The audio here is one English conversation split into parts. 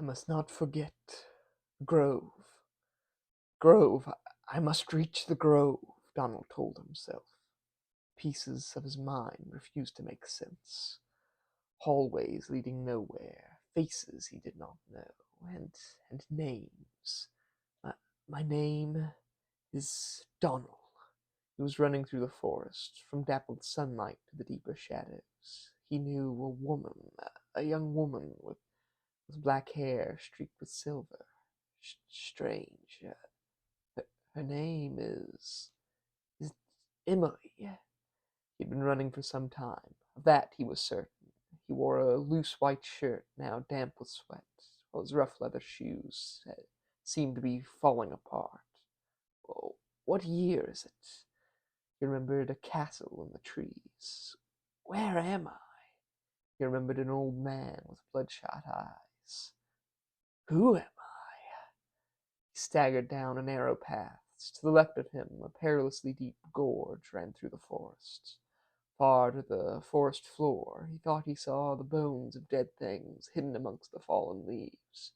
I must not forget the grove. Grove, I must reach the grove, Donald told himself. Pieces of his mind refused to make sense. Hallways leading nowhere, faces he did not know, and names. My, my name is Donald. He was running through the forest, from dappled sunlight to the deeper shadows. He knew a woman, a young woman with black hair streaked with silver. Strange. Her name is Emily. He'd been running for some time. Of that he was certain. He wore a loose white shirt, now damp with sweat, while his rough leather shoes seemed to be falling apart. Oh, what year is it? He remembered a castle in the trees. Where am I? He remembered an old man with bloodshot eyes. Who am I? He staggered down a narrow path. To the left of him, a perilously deep gorge ran through the forest. Far to the forest floor, he thought he saw the bones of dead things hidden amongst the fallen leaves.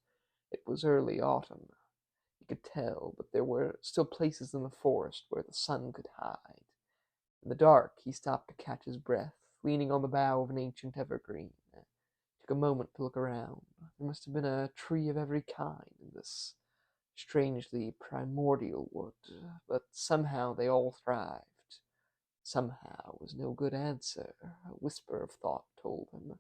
It was early autumn, he could tell, but there were still places in the forest where the sun could hide. In the dark, he stopped to catch his breath, leaning on the bough of an ancient evergreen. He took a moment to look around. There must have been a tree of every kind in this strangely primordial wood, but somehow they all thrived. Somehow was no good answer, a whisper of thought told him. It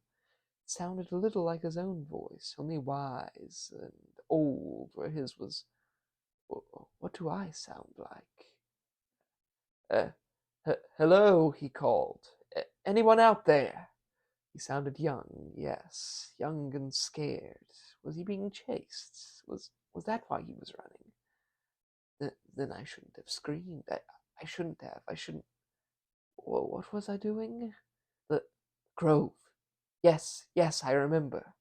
sounded a little like his own voice, only wise and old, where his was, what do I sound like? Hello, he called. Anyone out there? He sounded young, yes, young and scared. Was he being chased? Was that why he was running? Then I shouldn't have screamed. I shouldn't have. I shouldn't. What was I doing? The grove. Yes, yes, I remember.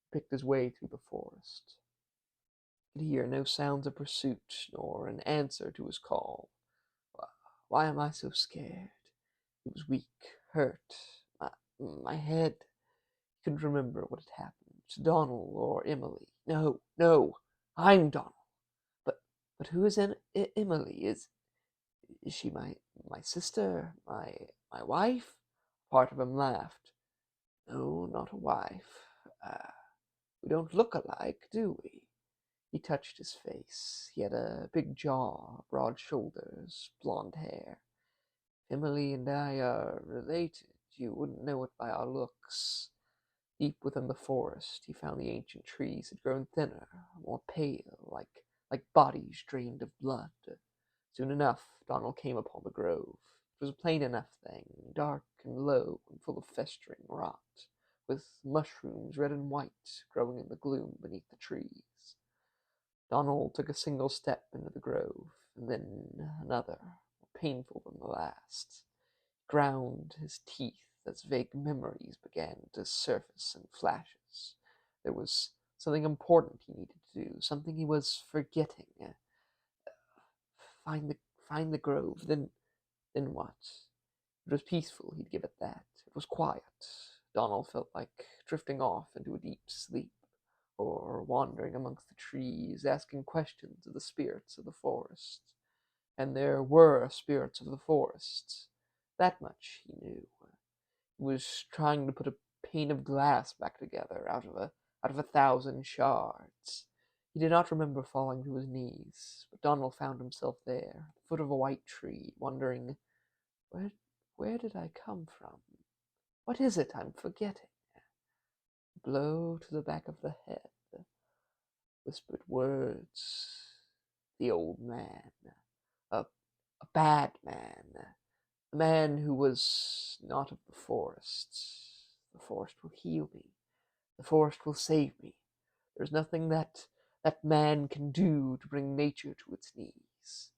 He picked his way through the forest. He could hear no sounds of pursuit, nor an answer to his call. Why am I so scared? He was weak, hurt. My head. He couldn't remember what had happened to Donald or Emily. No, no, I'm Donald. But who is Emily? Is she my sister? My wife? Part of him laughed. No, not a wife. We don't look alike, do we? He touched his face. He had a big jaw, broad shoulders, blonde hair. Emily and I are related. You wouldn't know it by our looks. Deep within the forest, he found the ancient trees had grown thinner, more pale, like bodies drained of blood. Soon enough, Donald came upon the grove. It was a plain enough thing, dark and low and full of festering rot, with mushrooms red and white growing in the gloom beneath the trees. Donald took a single step into the grove, and then another, more painful than the last. He ground his teeth as vague memories began to surface in flashes. There was something important he needed to do, something he was forgetting. Find the grove, then what? It was peaceful, he'd give it that. It was quiet. Donald felt like drifting off into a deep sleep, or wandering amongst the trees, asking questions of the spirits of the forest. And there were spirits of the forest. That much he knew. He was trying to put a pane of glass back together out of 1,000 shards. He did not remember falling to his knees, but Donald found himself there, at the foot of a white tree, wondering, where, where did I come from? What is it I'm forgetting? A blow to the back of the head, whispered words. The old man, a bad man, a man who was not of the forest. The forest will heal me. The forest will save me. There's nothing that man can do to bring nature to its knees.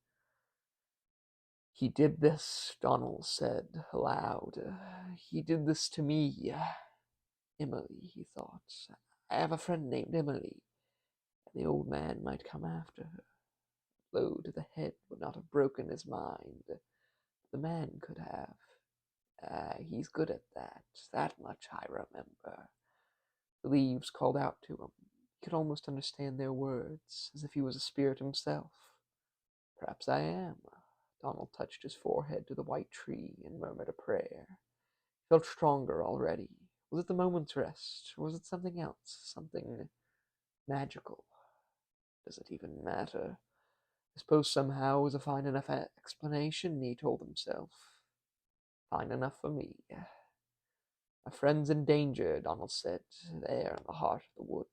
He did this, Donald said aloud. He did this to me. Emily, he thought. I have a friend named Emily, and the old man might come after her. A blow to the head would not have broken his mind. The man could have. He's good at that. That much I remember. The leaves called out to him. He could almost understand their words, as if he was a spirit himself. Perhaps I am. Donald touched his forehead to the white tree and murmured a prayer. He felt stronger already. Was it the moment's rest, or was it something else, something magical? Does it even matter? I suppose somehow it was a fine enough explanation, he told himself. Fine enough for me. My friend's in danger, Donald said, there in the heart of the wood.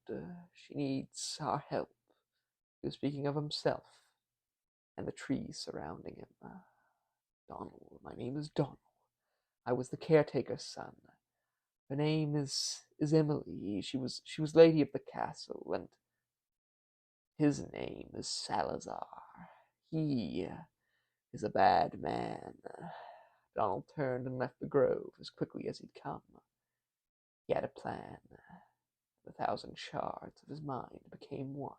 She needs our help. He was speaking of himself and the trees surrounding him. Donald, my name is Donald. I was the caretaker's son. Her name is Emily. She was lady of the castle, and his name is Salazar. He is a bad man. Donald turned and left the grove as quickly as he'd come. He had a plan. The thousand shards of his mind became one.